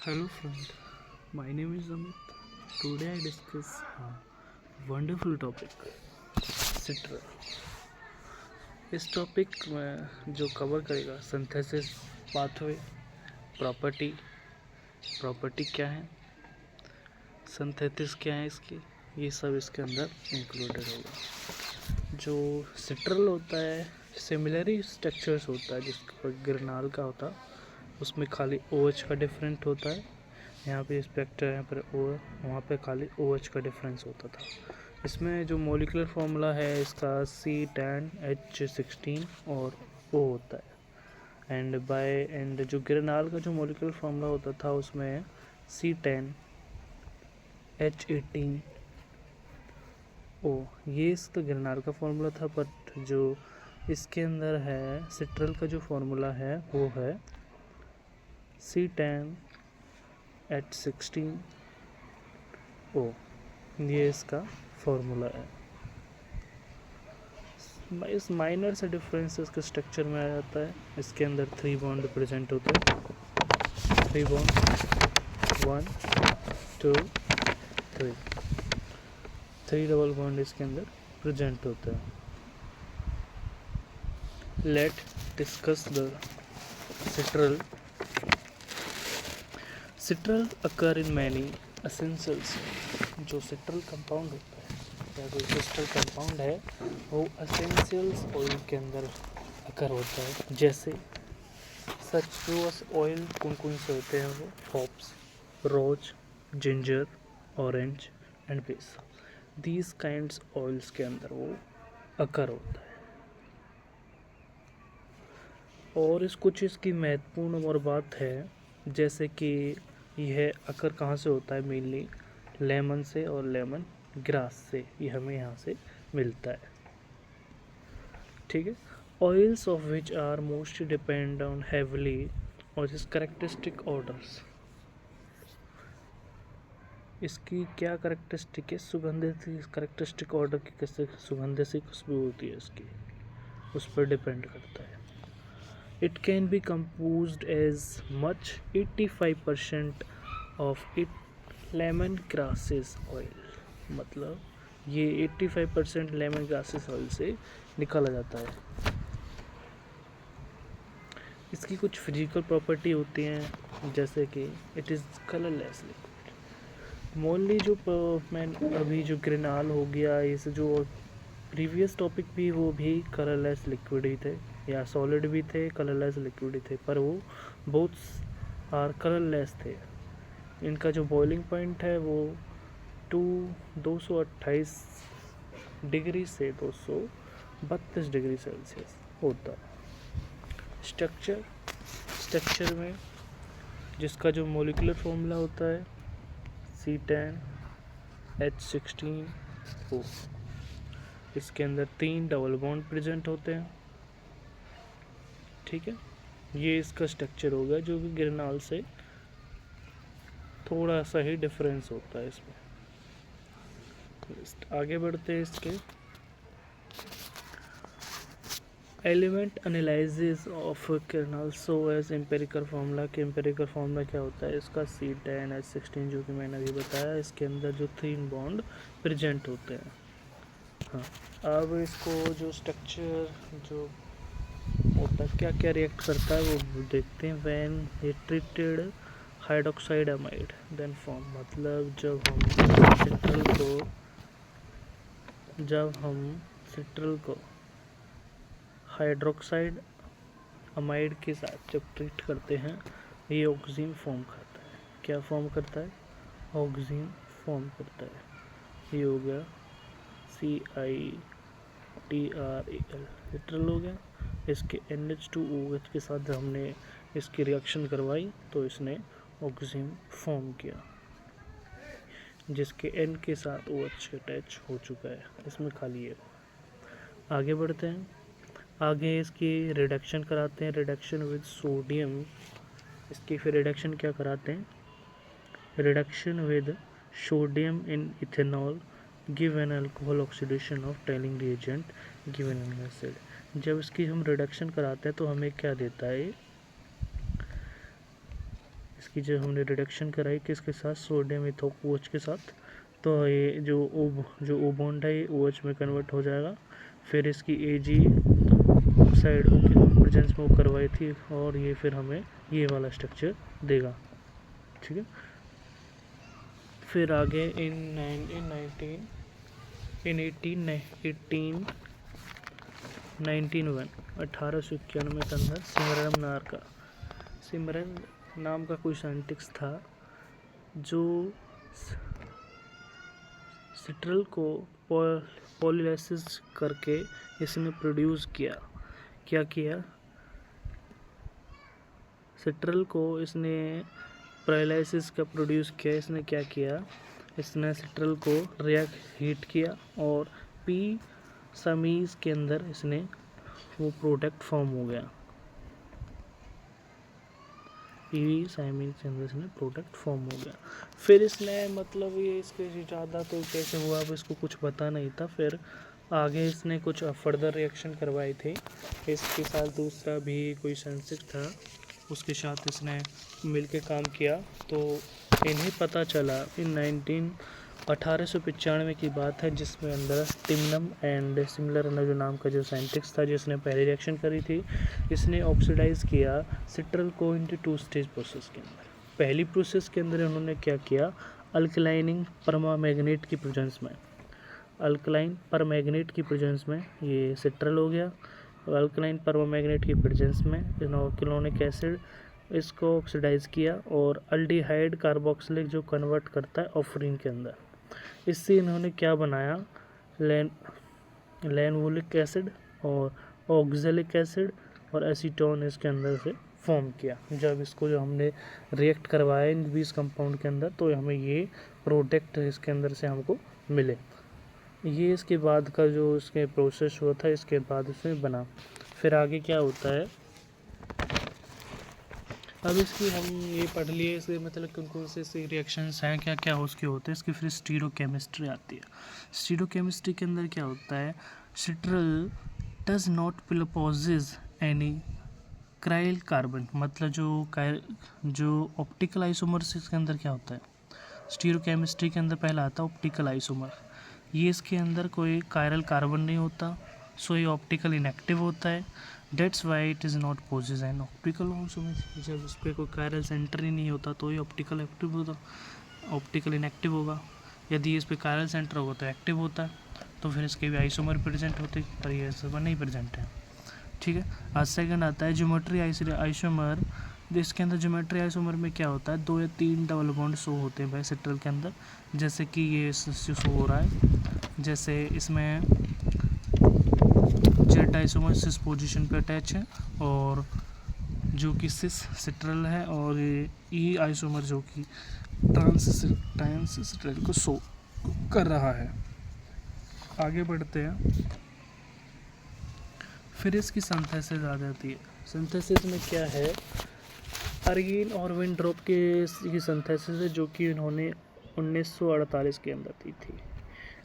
Hello friend, my name is Amit. Today I discuss a wonderful topic, citral. इस topic में जो cover करेगा synthesis pathway, property property क्या है, synthesis क्या है इसकी, ये सब इसके अंदर इंक्लूडेड होगा। जो सिट्रल होता है सिमिलरी स्ट्रक्चर्स होता है, जिसका गिरनाल का होता है उसमें खाली OH का डिफरेंट होता है। यहाँ पे स्पेक्टर यहाँ पर O, वहाँ पे खाली OH का डिफरेंस होता था। इसमें जो मॉलिक्यूलर फार्मूला है इसका C10H16 और O होता है। एंड जो गिरनाल का जो मॉलिक्यूलर फार्मूला होता था उसमें C10H18 O, ये इसका गिरनाल का फार्मूला था। बट जो इसके अंदर है सिट्रल का जो फार्मूला है वो है C10H16 O, ये इसका फार्मूला है। इस माइनर से डिफरेंस इसके स्ट्रक्चर में आ जाता है। इसके अंदर 3 बॉन्ड प्रेजेंट होते हैं, 3 बॉन्ड 1 2 3 डबल बॉन्ड इसके अंदर प्रेजेंट होता है। Let discuss the citral. Citral occur in many essentials. जो सिट्रल कंपाउंड होता है या जो क्रिस्टल कंपाउंड है वो एसेंशियल्स ऑयल के अंदर अकर होता है। जैसे सचुअस ऑयल कौन से होते हैं वो hops, rose, ginger, orange and base, these kinds oils के अंदर वो अकर होता है। और इस कुछ इसकी महत्वपूर्ण और बात है, जैसे कि यह अकर कहाँ से होता है, मेनली लेमन से और लेमन ग्रास से, ये हमें यहाँ से मिलता है। ठीक है। Oils of which are mostly depend on heavily और इस करेक्टरिस्टिक ऑर्डर्स। इसकी क्या करेक्टरिस्टिक है, सुगंधित करेक्टरिस्टिक ऑर्डर की कैसे सुगंध से खुशबू होती है इसकी, उस पर डिपेंड करता है। It can be composed as much 85% of it lemon grasses oil. मतलब ये 85% लेमन ग्रासेस ऑयल से निकाला जाता है। इसकी कुछ फिजिकल प्रॉपर्टी होती हैं, जैसे कि इट इज़ कलरलेस लिक्विड। मोनली जो मैं अभी जो ग्रेनाल हो गया, इस जो प्रीवियस टॉपिक भी वो भी कलरलेस लिक्विड ही थे, या सॉलिड भी थे, कलरलेस लिक्विड ही थे, पर वो बोथ आर कलरलेस थे। इनका जो बॉइलिंग पॉइंट है वो 228 डिग्री से 232 डिग्री सेल्सियस होता है। स्ट्रक्चर में जिसका जो मॉलिक्यूलर फॉर्मूला होता है C10H16O, इसके अंदर 3 डबल बॉन्ड प्रेजेंट होते हैं। ठीक है, ये इसका स्ट्रक्चर होगा, जो कि गिरनाल से थोड़ा सा ही डिफरेंस होता है इसमें। आगे बढ़ते हैं। इसके एलिमेंट एनालिसिस ऑफ गिरनाल सो एज एम्पेरिकल फार्मूला के एम्पेरिकल फार्मूला क्या होता है इसका C10H16, जो कि मैंने अभी बताया। इसके अंदर जो 3 बॉन्ड प्रेजेंट होते हैं। हाँ, अब इसको जो स्ट्रक्चर जो होता है क्या क्या रिएक्ट करता है वो देखते हैं। When he treated hydroxide amide then form. मतलब जब हम सिट्रल को हाइड्रोक्साइड अमाइड के साथ जब ट्रीट करते हैं, ये ऑक्सीजन फॉर्म करता है। क्या फॉर्म करता है? ऑक्सीजन फॉर्म करता है। ये हो गया CiTrAl, सिट्रल हो गया। इसके NH2OH के साथ जब हमने इसकी रिएक्शन करवाई तो इसने ऑक्सीजन फॉर्म किया, जिसके N के साथ OH अटैच हो चुका है। इसमें खाली है। आगे बढ़ते हैं। आगे इसकी रिडक्शन कराते हैं, रिडक्शन विद सोडियम। इसकी फिर रिडक्शन क्या कराते हैं? Reduction with sodium in ethanol give an alcohol oxidation of telling reagent given an acid. जब इसकी हम रिडक्शन कराते हैं तो हमें क्या देता है? इसकी जो हमने रिडक्शन कराई किसके साथ, सोडियम इथो OH के साथ, तो ये जो O बॉन्ड है ये OH में कन्वर्ट हो जाएगा। फिर इसकी Ag साइड के प्रेजेंस में वो करवाई थी और ये फिर हमें ये वाला स्ट्रक्चर देगा, ठीक है। फिर आगे इन 1891 के अंदर सिमरन नाम का कोई साइंटिस्ट था जो सिट्रल को पॉलीलाइसिस करके इसने प्रोड्यूस किया। क्या किया, सिट्रल को इसने पॉलीलाइसिस का प्रोड्यूस किया। इसने क्या किया, इसने सिट्रल को रिएक्ट हीट किया और पी समीज के अंदर इसने वो प्रोडक्ट फॉर्म हो गया। पी साइमिन के अंदर इसने प्रोडक्ट फॉर्म हो गया। फिर इसने मतलब ये इसके ज़्यादा तो कैसे हुआ अब इसको कुछ पता नहीं था। फिर आगे इसने कुछ फर्दर रिएक्शन करवाई थी। इसके साथ दूसरा भी कोई साइंटिस्ट था, उसके साथ इसने मिलके काम किया। तो इन्हें पता चला इन 1895 की बात है, जिसमें अंदर टिमनम एंड सिमिलर जो नाम का जो साइंटिस्ट था जिसने पहली रिएक्शन करी थी, इसने ऑक्सीडाइज किया सिट्रल को इनटू 2 स्टेज प्रोसेस के अंदर। पहली प्रोसेस के अंदर उन्होंने क्या किया, अल्कलाइनिंग परमामैग्नेट की प्रेजेंस में, अल्कलाइन परमैग्नेट की प्रेजेंस में ये सिट्रल हो गया। अल्कलाइन परमामैग्नेट की प्रेजेंस में क्लोनिक एसिड इसको ऑक्सीडाइज किया और अल्डिहाइड कार्बोक्सिलिक जो कन्वर्ट करता है ऑफरीन के अंदर। इससे इन्होंने क्या बनाया, लैनवोलिक एसिड और ऑक्जेलिक एसिड और एसीटोन इसके अंदर से फॉर्म किया। जब इसको जो हमने रिएक्ट करवाया इन 20 कंपाउंड के अंदर, तो हमें ये प्रोडक्ट इसके अंदर से हमको मिले। ये इसके बाद का जो इसके प्रोसेस हुआ था, इसके बाद इसमें बना। फिर आगे क्या होता है, अब इसकी हम ये पढ़ लिए इसके मतलब कौन कौन से रिएक्शंस हैं, क्या क्या उसके होते हैं। इसकी फिर स्टीरोकेमिस्ट्री आती है। स्टीरोकेमिस्ट्री के अंदर क्या होता है, citral does not proposes any chiral carbon, मतलब जो ऑप्टिकल आइसोमर्स इसके अंदर क्या होता है, स्टीरोकेमिस्ट्री के अंदर पहला आता है ऑप्टिकल आइसोमर। ये इसके अंदर कोई कायरल कार्बन नहीं होता, सो ये ऑप्टिकल इनएक्टिव होता है। That's why it is not possess an optical isomer. जब उस पर कोई कायरल सेंटर ही नहीं होता तो ये ऑप्टिकल एक्टिव होता, ऑप्टिकल इनएक्टिव होगा। यदि इस पर कायरल सेंटर होगा तो एक्टिव होता है, तो फिर इसके भी आइसोमर प्रेजेंट होते, पर ये आइसोमर नहीं प्रेजेंट है, ठीक है। आज सेकंड आता है ज्योमेट्री आइसोमर। इसके अंदर ज्योमेट्री आइसोमर में क्या होता है, 2 या 3 डबल बॉन्ड शो होते हैं भाई सिट्रल के अंदर, जैसे कि ये शो हो रहा है। जैसे इसमें जेड आइसोमर सिस पोजीशन पे अटैच है और जो कि सिस सिट्रल है, और ई आइसोमर जो कि ट्रांस सिट्रल को शो कर रहा है। आगे बढ़ते हैं। फिर इसकी सिंथेसिस आ जाती है। सिंथेसिस में क्या है, अर्गिन और विंड्रॉप की सिंथेसिस है, जो कि इन्होंने 1948 के अंदर दी थी।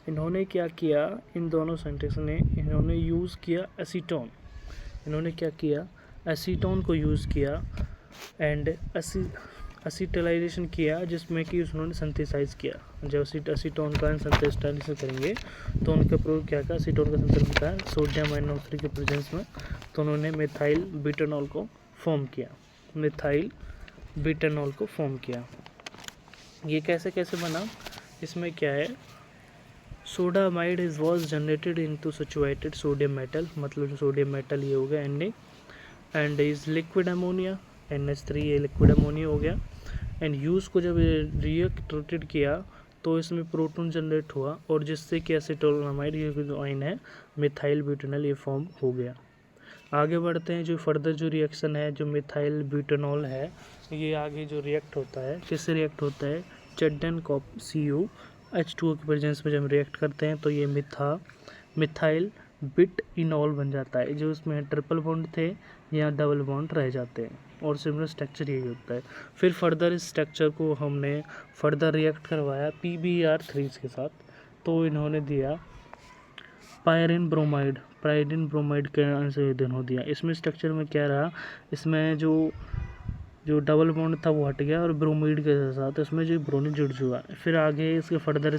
इन्होंने क्या किया, इन दोनों साइंटिस्ट ने इन्होंने यूज़ किया एसीटोन। इन्होंने क्या किया, एसीटोन को यूज़ किया एंड एसिटलाइजेशन किया, जिसमें कि उन्होंने सिंथेसाइज किया। जब एसीटोन का सिंथेसाइज करेंगे तो उनका प्रूव क्या था, एसीटोन का सिंथेसाइज था सोडियम -3 के प्रेजेंस में, तो उन्होंने मिथाइल ब्यूटेनॉल को फॉर्म किया। मिथाइल ब्यूटेनॉल को फॉर्म किया। ये कैसे कैसे बना, इसमें क्या है, sodamide was generated into situated sodium metal, मतलब जो सोडियम मेटल ये हो गया Na, and is liquid ammonia NH3, ये लिक्विड अमोनिया हो गया। एंड यूज़ को जब रिएक्टेड किया तो इसमें प्रोटॉन जनरेट हुआ, और जिससे कि एसीटोनामाइड ये जो आयन है मिथाइल ब्यूटेनॉल ये फॉर्म हो गया। आगे बढ़ते हैं। जो फर्दर जो रिएक्शन है, जो मिथाइल ब्यूटेनॉल है, ये आगे जो रिएक्ट होता है, किससे रिएक्ट होता है, चेडन CuH2O की प्रेजेंस में जब रिएक्ट करते हैं तो ये मिथाइल बिटइनॉल बन जाता है। जो उसमें ट्रिपल बॉन्ड थे या डबल बॉन्ड रह जाते हैं, और सिमिलर स्ट्रक्चर यही होता है। फिर फर्दर इस स्ट्रक्चर को हमने फर्दर रिएक्ट करवाया PbR3 के साथ, तो इन्होंने दिया पायरिन ब्रोमाइड के आंसर इन्होंने दिया। इसमें स्ट्रक्चर में क्या रहा, इसमें जो जो डबल बॉन्ड था वो हट गया और ब्रोमीड के साथ इसमें जो ब्रोमीन जुड़ चुका है। फिर आगे इसके फर्दर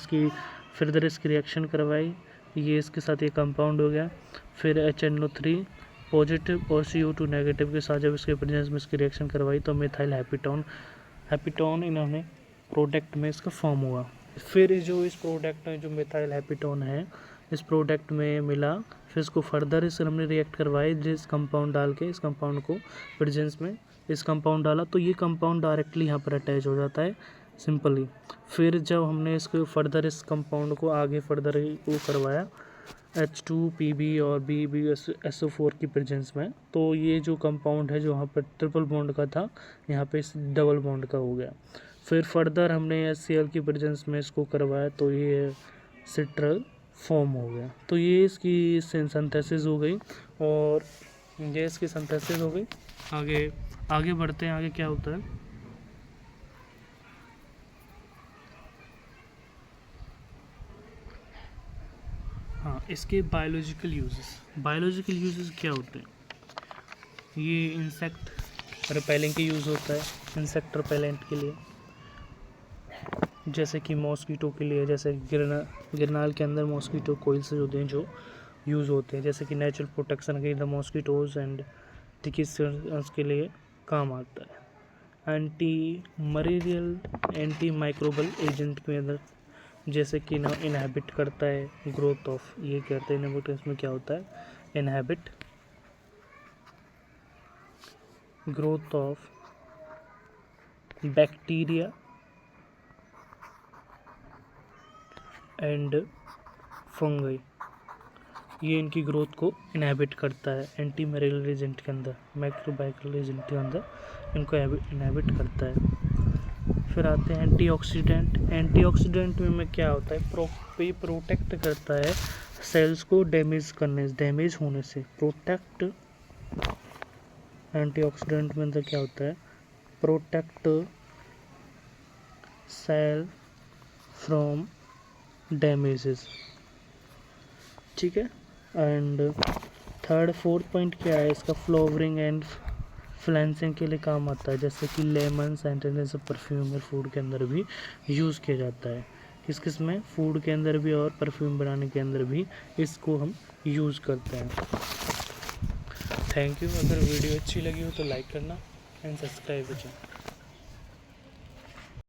इसकी रिएक्शन करवाई, ये इसके साथ ये कंपाउंड हो गया। फिर HNO3 पॉजिटिव और CO2 नेगेटिव के साथ जब इसके प्रेजेंस में इसकी रिएक्शन करवाई तो मिथाइल हैप्टोन इन्होंने प्रोडक्ट में इसका फॉर्म हुआ। फिर जो इस प्रोडक्ट में जो मिथाइल हैप्टोन है इस प्रोडक्ट में मिला, फिर इसको फर्दर इस हमने रिएक्ट करवाई जिस कंपाउंड डाल के इस कंपाउंड को प्रेजेंस में इस कंपाउंड डाला तो ये कंपाउंड डायरेक्टली यहाँ पर अटैच हो जाता है सिंपली। फिर जब हमने इसको फर्दर इस कंपाउंड को आगे फर्दर वो करवाया H2PB और BbSO4 की प्रेजेंस में, तो ये जो कंपाउंड है जो वहाँ पर ट्रिपल बॉन्ड का था यहाँ पे इस डबल बॉन्ड का हो गया। फिर फर्दर हमने HCl की प्रेजेंस में इसको करवाया तो ये सिट्रल फॉर्म हो गया। तो ये इसकी सिंथेसिस हो गई और ये इसकी सिंथेसिस हो गई। आगे बढ़ते हैं, आगे क्या होता है। हाँ, इसके बायोलॉजिकल यूजेस क्या होते हैं। ये इंसेक्ट रिपेलिंग के यूज़ होता है, इंसेक्ट रिपेलेंट के लिए, जैसे कि मॉस्किटो के लिए, जैसे गिरनाल के अंदर मॉस्किटो कोइल्स होते हैं जो यूज़ होते हैं, जैसे कि नेचुरल प्रोटेक्शन के द मॉस्किटोज एंड टिकिस के लिए काम आता है। Anti malarial anti microbial agent के अंदर जैसे कि ना इनहेबिट करता है ग्रोथ ऑफ, ये कहते हैं इनहिबिट, इसमें क्या होता है inhibit growth of bacteria and fungi, ये इनकी ग्रोथ को इनहिबिट करता है। एंटी मलेरियल एजेंट के अंदर, माइक्रोबाइकल एजेंट के अंदर इनको इनहिबिट करता है। फिर आते हैं एंटीऑक्सीडेंट में क्या होता है, प्रोटेक्ट करता है सेल्स को डैमेज होने से, प्रोटेक्ट। एंटीऑक्सीडेंट में अंदर क्या होता है, प्रोटेक्ट सेल फ्रॉम डैमेजेस, ठीक है। एंड फोर्थ पॉइंट क्या है इसका, फ्लावरिंग एंड फ्लैंसिंग के लिए काम आता है, जैसे कि लेमन सेंटेंस परफ्यूम और फूड के अंदर भी यूज़ किया जाता है। किस में, फूड के अंदर भी और परफ्यूम बनाने के अंदर भी इसको हम यूज़ करते हैं। Thank you. अगर वीडियो अच्छी लगी हो तो लाइक करना एंड सब्सक्राइब करना।